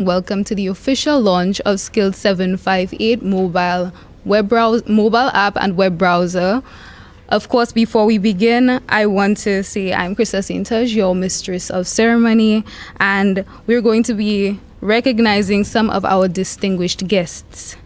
Welcome to the official launch of Skill 758 mobile app and web browser. Of course, before we begin, I want to say I'm Krista Saintaj, your mistress of ceremony, and we're going to be recognizing some of our distinguished guests.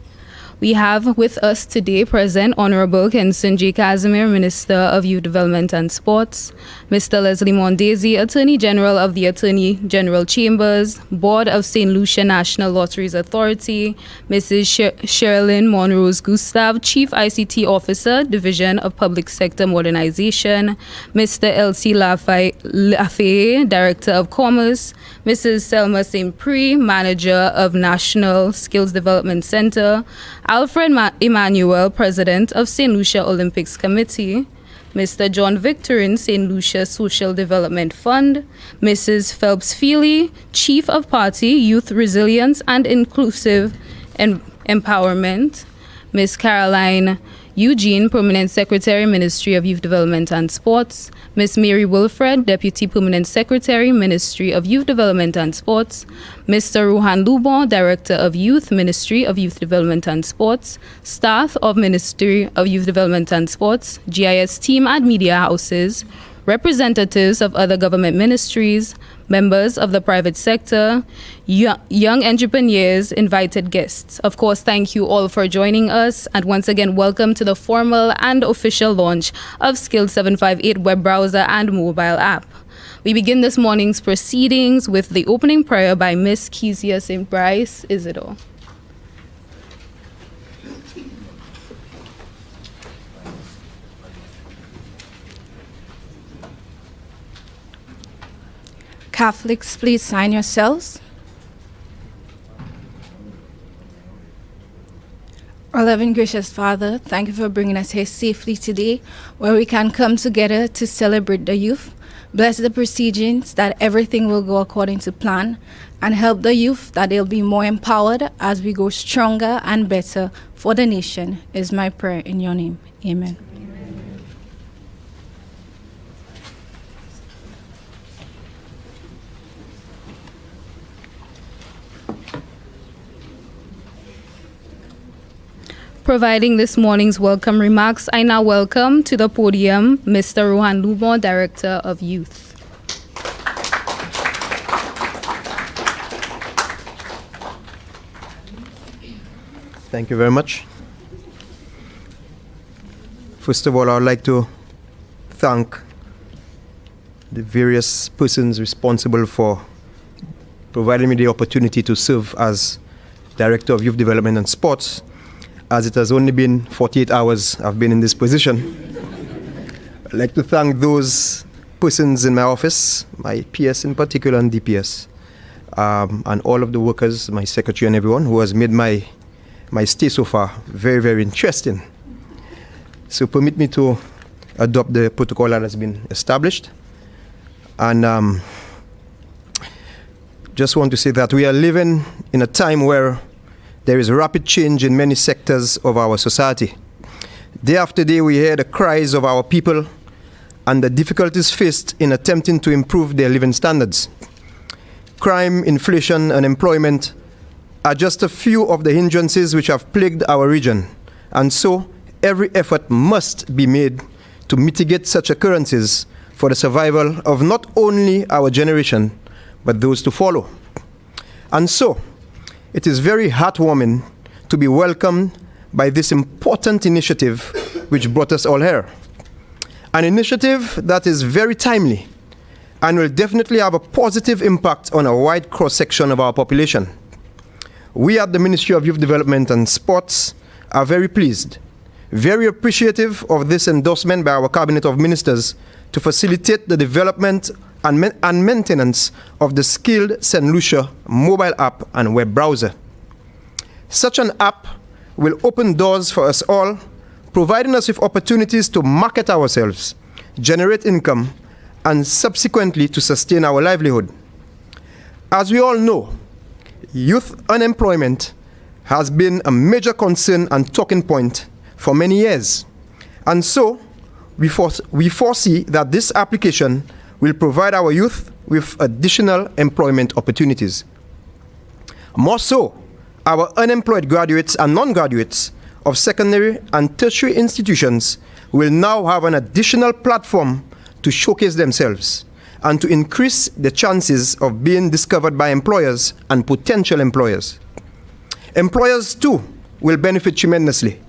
We have with us today present Honorable Kenson J. Casimir, Minister of Youth Development and Sports, Mr. Leslie Mondesi, Attorney General of the Attorney General Chambers, Board of St. Lucia National Lotteries Authority, Mrs. Sherilyn Monrose Gustav, Chief ICT Officer, Division of Public Sector Modernization, Mr. L.C. Lafayette, Director of Commerce, Mrs. Selma St. Prix, Manager of National Skills Development Center, Alfred Emmanuel, President of St. Lucia Olympics Committee, Mr. John Victorin, St. Lucia Social Development Fund, Mrs. Phelps Feely, Chief of Party, Youth Resilience and Inclusive Empowerment, Ms. Caroline Eugene, Permanent Secretary, Ministry of Youth Development and Sports, Ms. Mary Wilfred, Deputy Permanent Secretary, Ministry of Youth Development and Sports, Mr. Ruhan Lubon, Director of Youth, Ministry of Youth Development and Sports, staff of Ministry of Youth Development and Sports, GIS team and media houses, representatives of other government ministries, members of the private sector, young entrepreneurs, invited guests. Of course, thank you all for joining us. And once again, welcome to the formal and official launch of Skill 758 web browser and mobile app. We begin this morning's proceedings with the opening prayer by Miss Kezia St. Bryce Isidore. Catholics, please sign yourselves. Our loving gracious Father, thank you for bringing us here safely today, where we can come together to celebrate the youth. Bless the proceedings, that everything will go according to plan, and help the youth that they'll be more empowered as we go stronger and better for the nation, is my prayer in your name. Amen. Providing this morning's welcome remarks, I now welcome to the podium Mr. Ruhan Lubon, Director of Youth. Thank you very much. First of all, I would like to thank the various persons responsible for providing me the opportunity to serve as Director of Youth Development and Sports, as it has only been 48 hours I've been in this position. I'd like to thank those persons in my office, my PS in particular and DPS, and all of the workers, my secretary and everyone who has made my stay so far very, very interesting. So permit me to adopt the protocol that has been established. And just want to say that we are living in a time where there is rapid change in many sectors of our society. Day after day, we hear the cries of our people and the difficulties faced in attempting to improve their living standards. Crime, inflation, and unemployment are just a few of the hindrances which have plagued our region. And so, every effort must be made to mitigate such occurrences for the survival of not only our generation, but those to follow. And so, it is very heartwarming to be welcomed by this important initiative which brought us all here. An initiative that is very timely and will definitely have a positive impact on a wide cross-section of our population. We at the Ministry of Youth Development and Sports are very pleased, very appreciative of this endorsement by our Cabinet of Ministers to facilitate the development and maintenance of the skilled St. Lucia mobile app and web browser. Such an app will open doors for us all, providing us with opportunities to market ourselves, generate income, and subsequently to sustain our livelihood. As we all know, youth unemployment has been a major concern and talking point for many years. And so, we foresee that this application will provide our youth with additional employment opportunities. More so, our unemployed graduates and non-graduates of secondary and tertiary institutions will now have an additional platform to showcase themselves and to increase the chances of being discovered by employers and potential employers. Employers, too, will benefit tremendously,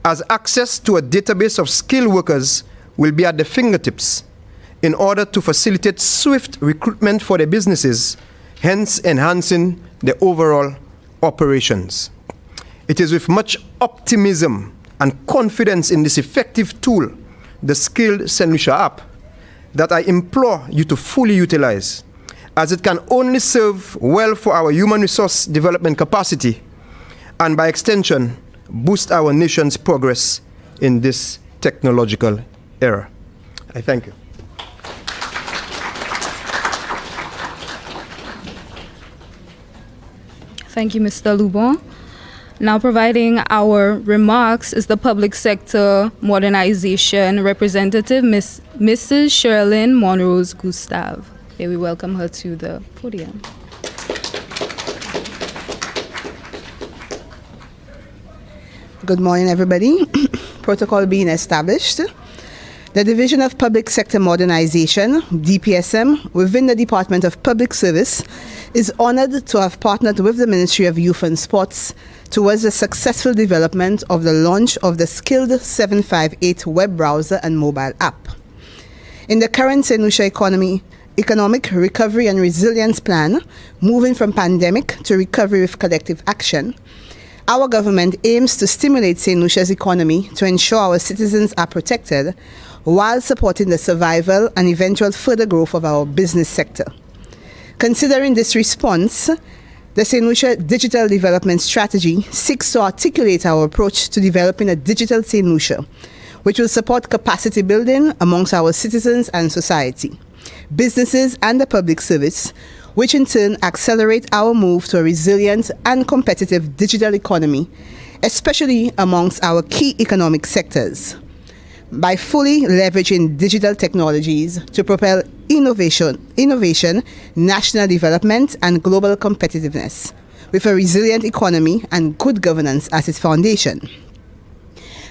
as access to a database of skilled workers will be at their fingertips in order to facilitate swift recruitment for their businesses, hence enhancing the overall operations. It is with much optimism and confidence in this effective tool, the Skilled St. Lucia app, that I implore you to fully utilize, as it can only serve well for our human resource development capacity and by extension boost our nation's progress in this technological era. I thank you. Thank you, Mr. Lubon. Now providing our remarks is the Public Sector Modernization Representative, Mrs. Sherilyn Monrose Gustav. May we welcome her to the podium. Good morning, everybody. Protocol being established. The Division of Public Sector Modernization, DPSM, within the Department of Public Service, is honored to have partnered with the Ministry of Youth and Sports towards the successful development of the launch of the Skilled 758 web browser and mobile app. In the current St. Lucia Economic Recovery and Resilience Plan, moving from pandemic to recovery with collective action, our government aims to stimulate St. Lucia's economy to ensure our citizens are protected while supporting the survival and eventual further growth of our business sector. Considering this response, the St. Lucia Digital Development Strategy seeks to articulate our approach to developing a digital St. Lucia, which will support capacity building amongst our citizens and society, businesses and the public service, which in turn accelerate our move to a resilient and competitive digital economy, especially amongst our key economic sectors. By fully leveraging digital technologies to propel innovation, national development, and global competitiveness, with a resilient economy and good governance as its foundation.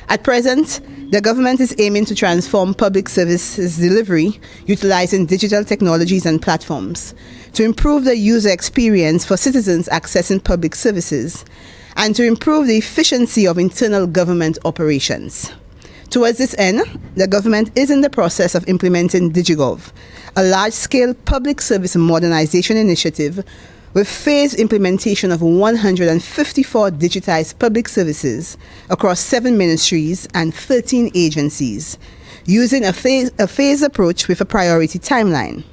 At present, the government is aiming to transform public services delivery utilizing digital technologies and platforms to improve the user experience for citizens accessing public services and to improve the efficiency of internal government operations. Towards this end, the government is in the process of implementing DigiGov, a large-scale public service modernization initiative with phased implementation of 154 digitized public services across 7 ministries and 13 agencies, using a phased approach with a priority timeline.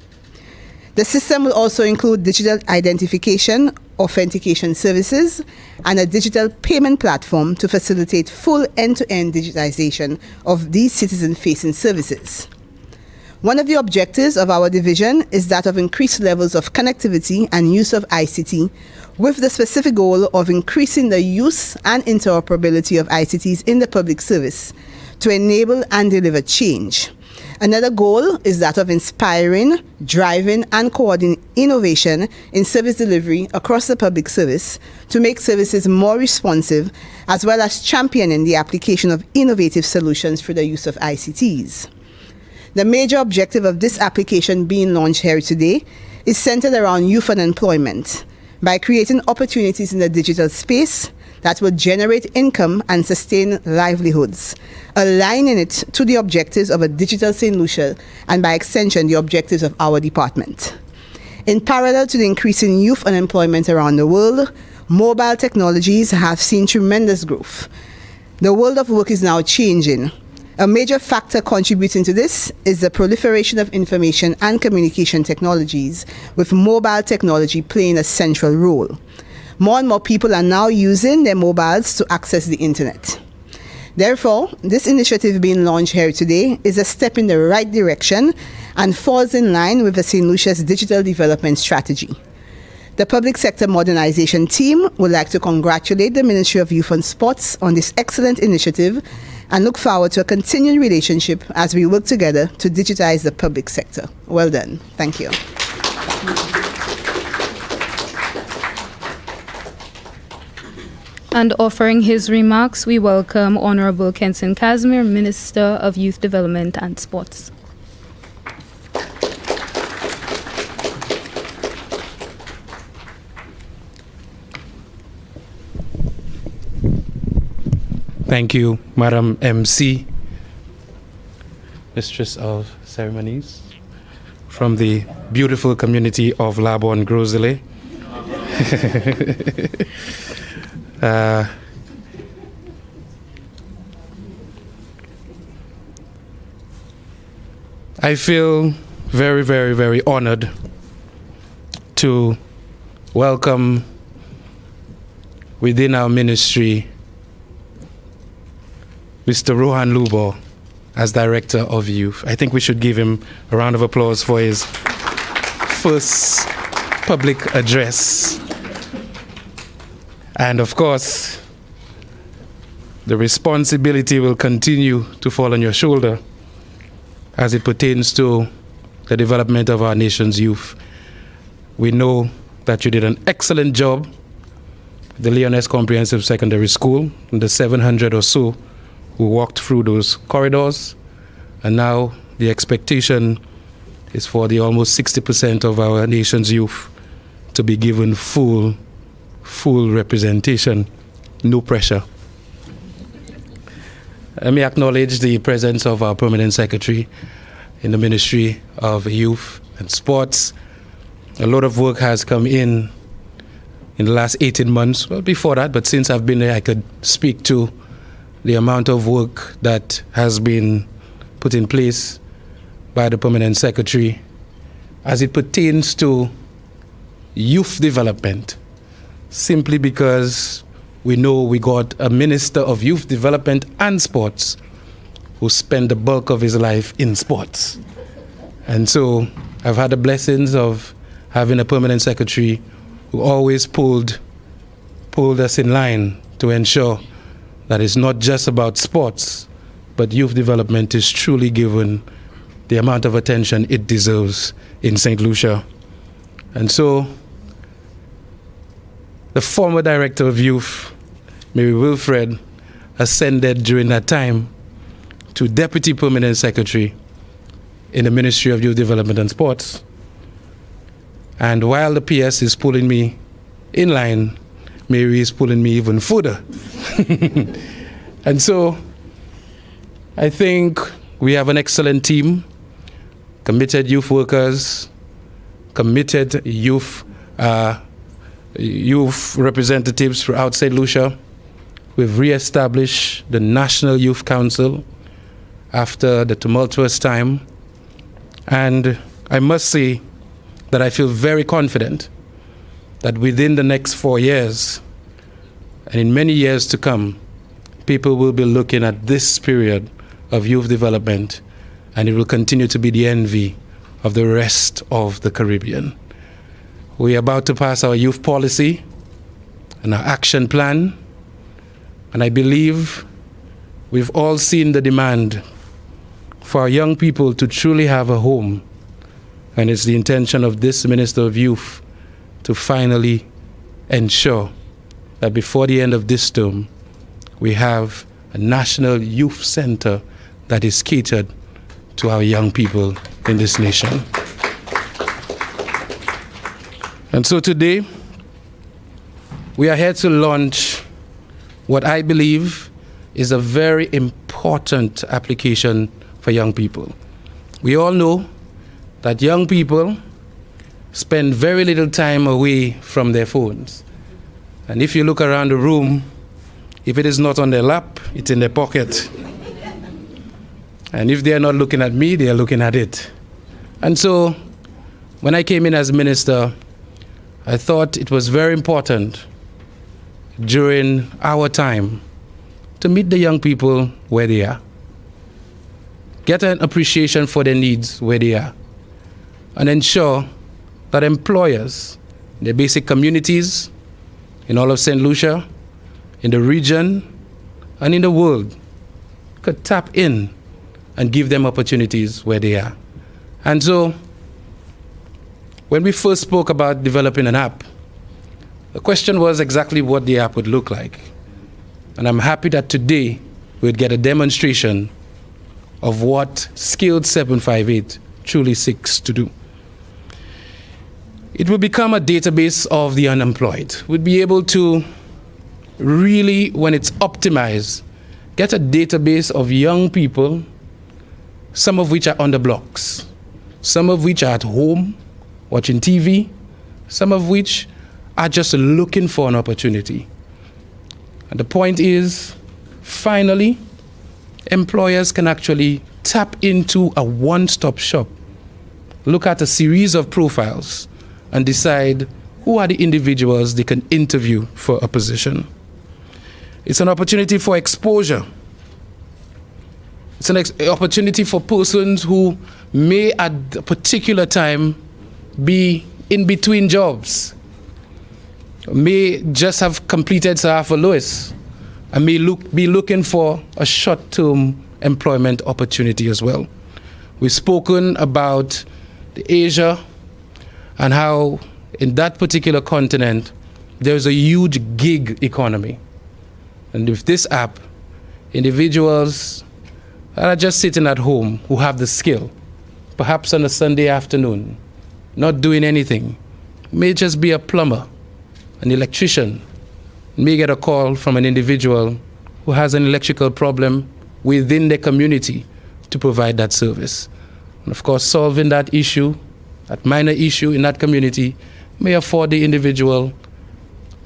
The system will also include digital identification, authentication services, and a digital payment platform to facilitate full end-to-end digitization of these citizen-facing services. One of the objectives of our division is that of increased levels of connectivity and use of ICT, with the specific goal of increasing the use and interoperability of ICTs in the public service to enable and deliver change. Another goal is that of inspiring, driving, and coordinating innovation in service delivery across the public service to make services more responsive, as well as championing the application of innovative solutions through the use of ICTs. The major objective of this application being launched here today is centered around youth unemployment by creating opportunities in the digital space that will generate income and sustain livelihoods, aligning it to the objectives of a digital St. Lucia and by extension the objectives of our department. In parallel to the increasing youth unemployment around the world, mobile technologies have seen tremendous growth. The world of work is now changing. A major factor contributing to this is the proliferation of information and communication technologies, with mobile technology playing a central role. More and more people are now using their mobiles to access the internet. Therefore, this initiative being launched here today is a step in the right direction and falls in line with the St. Lucia's digital development strategy. The Public Sector Modernization team would like to congratulate the Ministry of Youth and Sports on this excellent initiative and look forward to a continued relationship as we work together to digitize the public sector. Well done. Thank you. And offering his remarks, we welcome Honorable Kenson Casimir, Minister of Youth Development and Sports. Thank you, Madam MC, Mistress of Ceremonies, from the beautiful community of Labon Grosele. I feel very, very, very honored to welcome within our ministry Mr. Rohan Lubo as Director of Youth. I think we should give him a round of applause for his first public address. And of course, the responsibility will continue to fall on your shoulder as it pertains to the development of our nation's youth. We know that you did an excellent job at the Leoness Comprehensive Secondary School, and the 700 or so who walked through those corridors, and now the expectation is for the almost 60% of our nation's youth to be given full representation. No pressure. Let me acknowledge the presence of our Permanent Secretary in the Ministry of Youth and Sports. A lot of work has come in the last 18 months. Well, before that, but since I've been there, I could speak to the amount of work that has been put in place by the Permanent Secretary as it pertains to youth development, simply because we know we got a Minister of Youth Development and Sports who spent the bulk of his life in sports. And so I've had the blessings of having a Permanent Secretary who always pulled us in line to ensure that it's not just about sports, but youth development is truly given the amount of attention it deserves in St. Lucia. And so the former Director of Youth, Mary Wilfred, ascended during that time to Deputy Permanent Secretary in the Ministry of Youth Development and Sports. And while the PS is pulling me in line, Mary is pulling me even further. And so I think we have an excellent team, committed youth workers, committed youth representatives throughout St. Lucia. We've re-established the National Youth Council after the tumultuous time. And I must say that I feel very confident that within the next 4 years, and in many years to come, people will be looking at this period of youth development, and it will continue to be the envy of the rest of the Caribbean. We are about to pass our youth policy and our action plan, and I believe we've all seen the demand for our young people to truly have a home, and it's the intention of this Minister of Youth to finally ensure that before the end of this term, we have a National Youth Center that is catered to our young people in this nation. And so today, we are here to launch what I believe is a very important application for young people. We all know that young people spend very little time away from their phones. And if you look around the room, if it is not on their lap, it's in their pocket. And if they are not looking at me, they are looking at it. And so when I came in as minister, I thought it was very important during our time to meet the young people where they are, get an appreciation for their needs where they are, and ensure that employers in their basic communities, in all of St. Lucia, in the region, and in the world, could tap in and give them opportunities where they are. And so, when we first spoke about developing an app, the question was exactly what the app would look like. And I'm happy that today we'd get a demonstration of what Skilled 758 truly seeks to do. It will become a database of the unemployed. We'll be able to really, when it's optimized, get a database of young people, some of which are on the blocks, some of which are at home watching TV, some of which are just looking for an opportunity. And the point is, finally, employers can actually tap into a one-stop shop, look at a series of profiles, and decide who are the individuals they can interview for a position. It's an opportunity for exposure. It's an opportunity for persons who may at a particular time be in between jobs, may just have completed Sir Arthur Lewis, and may be looking for a short-term employment opportunity as well. We've spoken about the Asia and how in that particular continent there's a huge gig economy. And with this app, individuals that are just sitting at home who have the skill, perhaps on a Sunday afternoon, not doing anything, may just be a plumber, an electrician, may get a call from an individual who has an electrical problem within their community to provide that service. And of course, solving that issue, that minor issue in that community, may afford the individual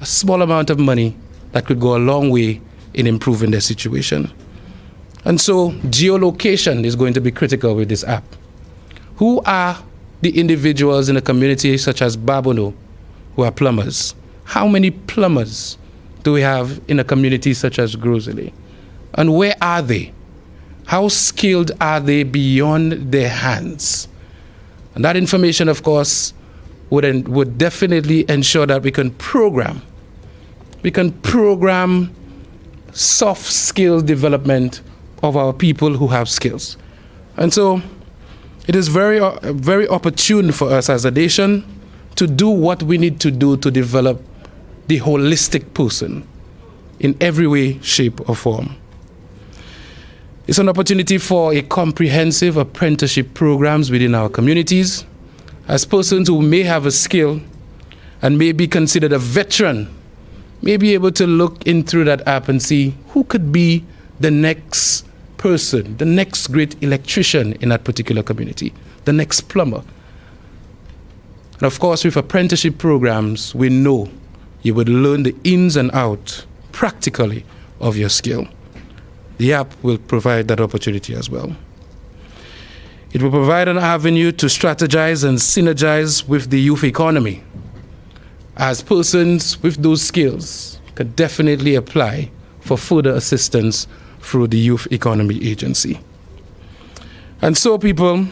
a small amount of money that could go a long way in improving their situation. And so geolocation is going to be critical with this app. Who are the individuals in a community such as Babono who are plumbers? How many plumbers do we have in a community such as Grosely? And where are they? How skilled are they beyond their hands? And that information, of course, would definitely ensure that we can program soft skill development of our people who have skills. And so it is very opportune for us as a nation to do what we need to do to develop the holistic person in every way, shape, or form. It's an opportunity for a comprehensive apprenticeship programs within our communities, as persons who may have a skill and may be considered a veteran may be able to look in through that app and see who could be the next person, the next great electrician in that particular community, the next plumber. And of course, with apprenticeship programs, we know you would learn the ins and outs practically of your skill. The app will provide that opportunity as well. It will provide an avenue to strategize and synergize with the youth economy, as persons with those skills could definitely apply for further assistance through the Youth Economy Agency. And so, people,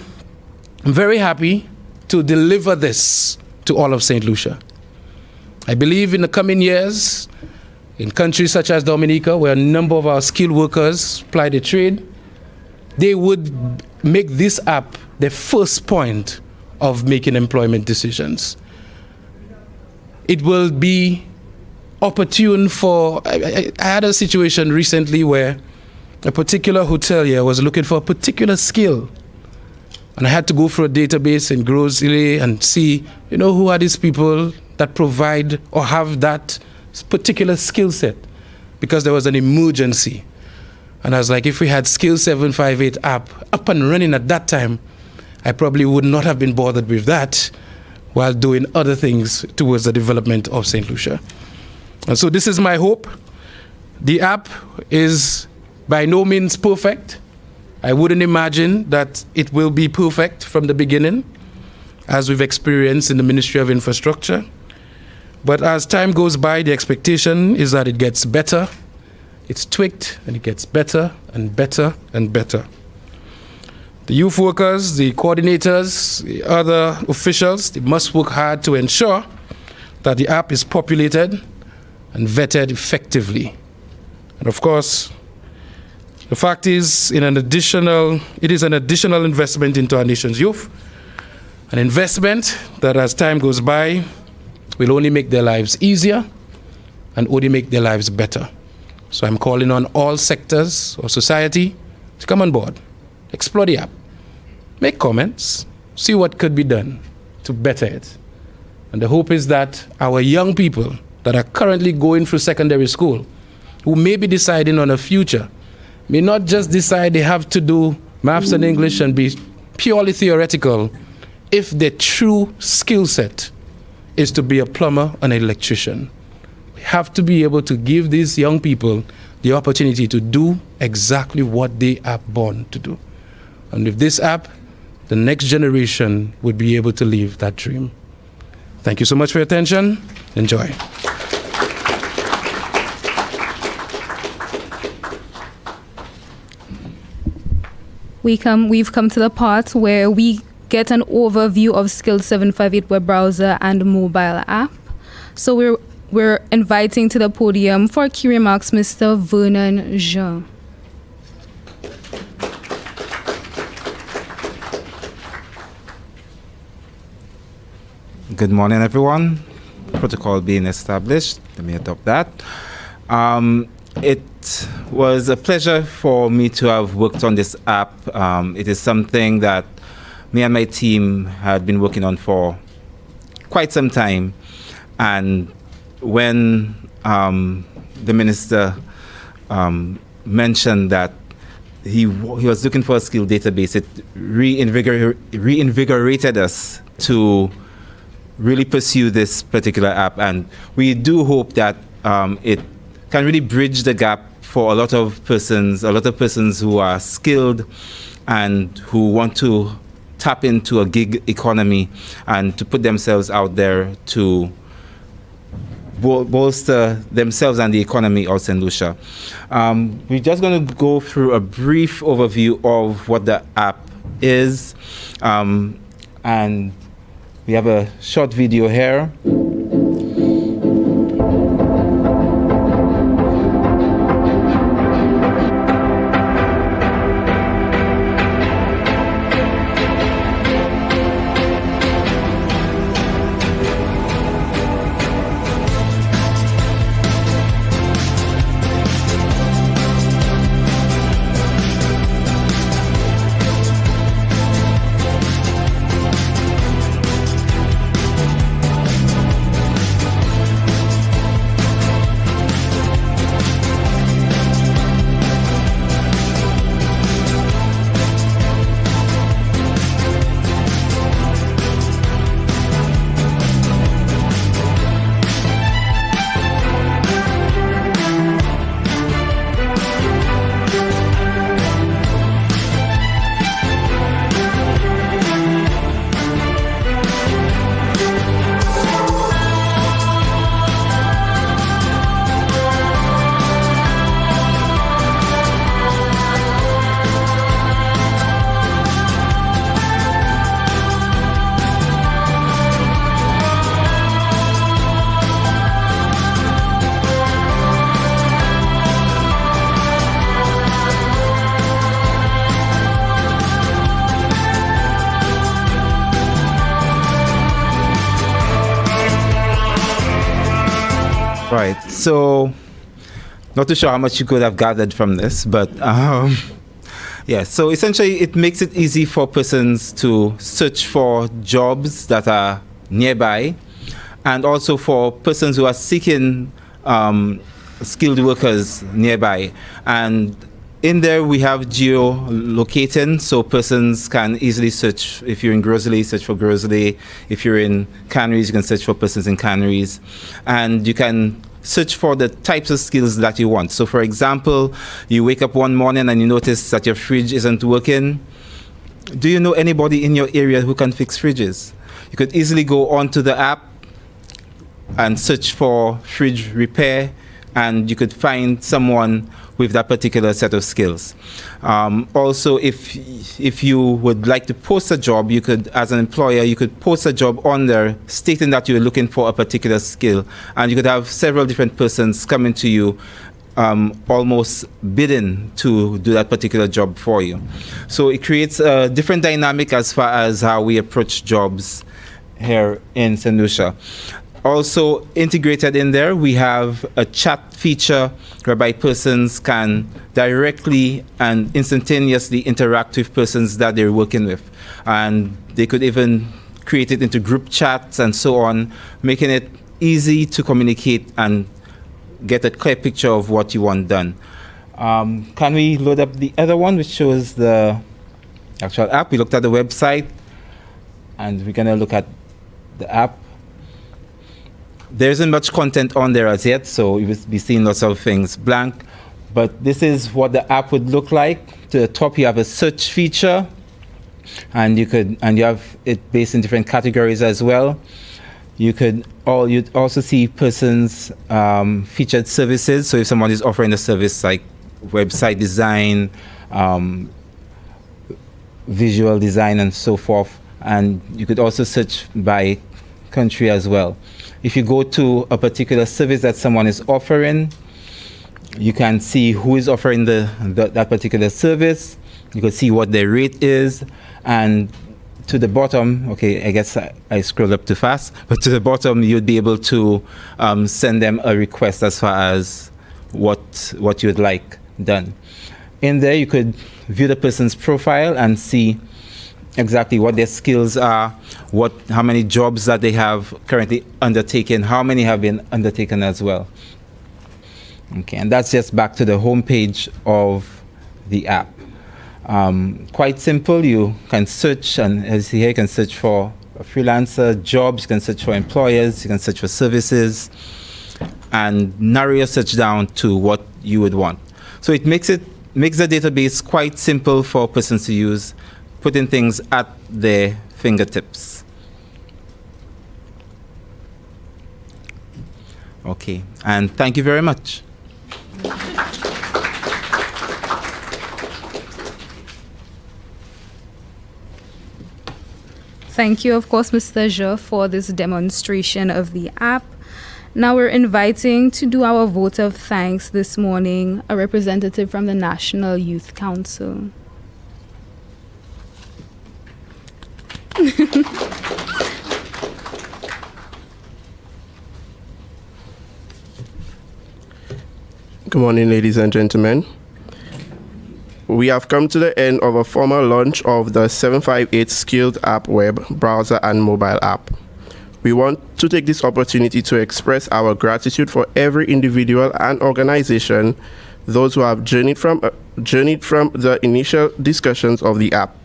I'm very happy to deliver this to all of St. Lucia. I believe in the coming years, in countries such as Dominica, where a number of our skilled workers ply the trade, they would make this app the first point of making employment decisions. It will be opportune for, I had a situation recently where a particular hotelier was looking for a particular skill. And I had to go through a database in Grosely and see, who are these people that provide or have that particular skill set, because there was an emergency. And I was like, if we had Skill 758 app up and running at that time, I probably would not have been bothered with that while doing other things towards the development of St. Lucia. And so this is my hope. The app is by no means perfect. I wouldn't imagine that it will be perfect from the beginning, as we've experienced in the Ministry of Infrastructure. But as time goes by, the expectation is that it gets better, it's tweaked, and it gets better and better and better. The youth workers, the coordinators, the other officials, they must work hard to ensure that the app is populated and vetted effectively. And of course, the fact is, it is an additional investment into our nation's youth, an investment that as time goes by will only make their lives easier and only make their lives better. So I'm calling on all sectors of society to come on board, explore the app, make comments, see what could be done to better it. And the hope is that our young people that are currently going through secondary school, who may be deciding on a future, may not just decide they have to do maths and English and be purely theoretical if their true skill set is to be a plumber and an electrician. We have to be able to give these young people the opportunity to do exactly what they are born to do. And with this app, the next generation would be able to live that dream. Thank you so much for your attention. Enjoy. We've come to the part where we get an overview of Skills 758 web browser and mobile app. So we're inviting to the podium for key remarks Mr. Vernon Jean. Good morning, everyone. Protocol being established. Let me adopt that. It was a pleasure for me to have worked on this app. It is something that me and my team had been working on for quite some time. And when the minister mentioned that he was looking for a skill database, it reinvigorated us to really pursue this particular app. And we do hope that it can really bridge the gap for a lot of persons who are skilled and who want to tap into a gig economy and to put themselves out there to bolster themselves and the economy also in Lucia. We're just going to go through a brief overview of what the app is, and we have a short video here. Right, so not too sure how much you could have gathered from this, but yeah, so essentially it makes it easy for persons to search for jobs that are nearby, and also for persons who are seeking skilled workers nearby. And in there we have geolocating, so persons can easily search. If you're in Grosley, search for Grosley. If you're in canneries, you can search for persons in canneries. And you can search for the types of skills that you want. So for example, you wake up one morning and you notice that your fridge isn't working. Do you know anybody in your area who can fix fridges? You could easily go onto the app and search for fridge repair, and you could find someone with that particular set of skills. Also, if you would like to post a job, you could, as an employer, you could post a job on there stating that you're looking for a particular skill, and you could have several different persons coming to you almost bidding to do that particular job for you. So it creates a different dynamic as far as how we approach jobs here in St. Lucia. Also integrated in there, we have a chat feature whereby persons can directly and instantaneously interact with persons that they're working with. And they could even create it into group chats and so on, making it easy to communicate and get a clear picture of what you want done. Can we load up the other one, which shows the actual app? We looked at the website, and we're going to look at the app. There isn't much content on there as yet, so you will be seeing lots of things blank. But this is what the app would look like. To the top, you have a search feature, and you have it based in different categories as well. You'd also see persons' featured services. So if someone is offering a service like website design, visual design, and so forth, and you could also search by country as well. If you go to a particular service that someone is offering, you can see who is offering that particular service. You can see what their rate is, and to the bottom, okay, I guess I scrolled up too fast, but to the bottom, you'd be able to send them a request as far as what you'd like done. In there, you could view the person's profile and see exactly what their skills are, how many jobs that they have currently undertaken, how many have been undertaken as well. Okay, and that's just back to the home page of the app. Quite simple. You can search, and as you see here, you can search for a freelancer, jobs, you can search for employers, you can search for services, and narrow your search down to what you would want. So it makes the database quite simple for persons to use, putting things at their fingertips. Okay, and thank you very much. Thank you, of course, Mr. Zhe, for this demonstration of the app. Now we're inviting to do our vote of thanks this morning a representative from the National Youth Council. Good morning, ladies and gentlemen. We have come to the end of a formal launch of the 758 Skilled App web, browser, and mobile app. We want to take this opportunity to express our gratitude for every individual and organization, those who have journeyed from the initial discussions of the app.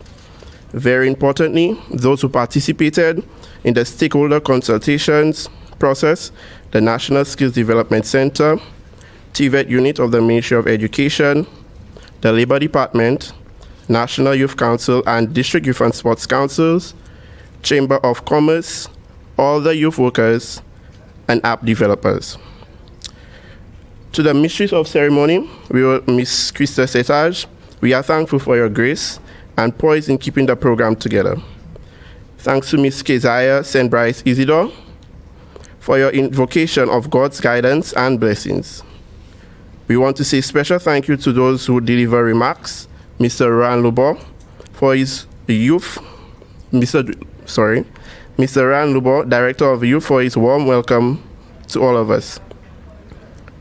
Very importantly, those who participated in the stakeholder consultations process, the National Skills Development Center, TVET unit of the Ministry of Education, the Labor Department, National Youth Council and District Youth and Sports Councils, Chamber of Commerce, all the youth workers, and app developers. To the Mistress of Ceremony, Miss Krista Setage, we are thankful for your grace and poise in keeping the program together. Thanks to Miss Keziah St. Bryce Isidore for your invocation of God's guidance and blessings. We want to say special thank you to those who deliver remarks, Mr. Ran Lubo for his youth, Mr. Ran Lubo, Director of Youth, for his warm welcome to all of us.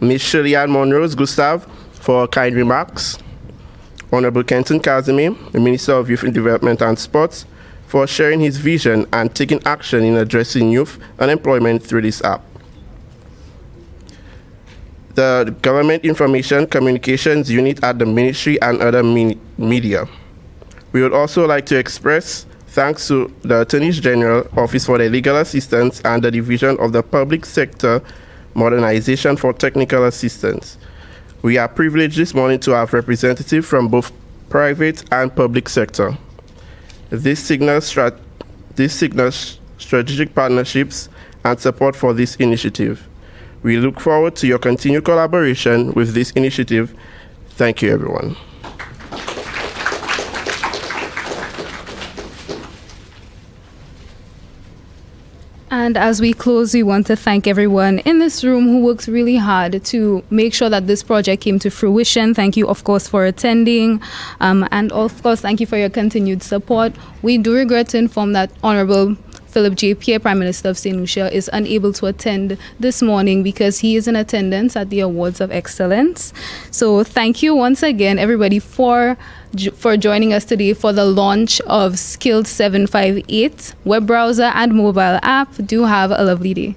Ms. Shirley-Ann Monrose Gustav for her kind remarks. Honorable Kenton Kazimi, the Minister of Youth and Development and Sports, for sharing his vision and taking action in addressing youth unemployment through this app. The Government Information Communications Unit at the Ministry and other media. We would also like to express thanks to the Attorney General Office for the Legal Assistance and the Division of the Public Sector Modernization for technical assistance. We are privileged this morning to have representatives from both private and public sector. This signals strategic partnerships and support for this initiative. We look forward to your continued collaboration with this initiative. Thank you, everyone. And as we close, we want to thank everyone in this room who works really hard to make sure that this project came to fruition. Thank you, of course, for attending. And of course, thank you for your continued support. We do regret to inform that Honorable Philip J. Pierre, Prime Minister of St. Lucia, is unable to attend this morning because he is in attendance at the Awards of Excellence. So thank you once again, everybody, for joining us today for the launch of Skilled 758 web browser and mobile app. Do have a lovely day.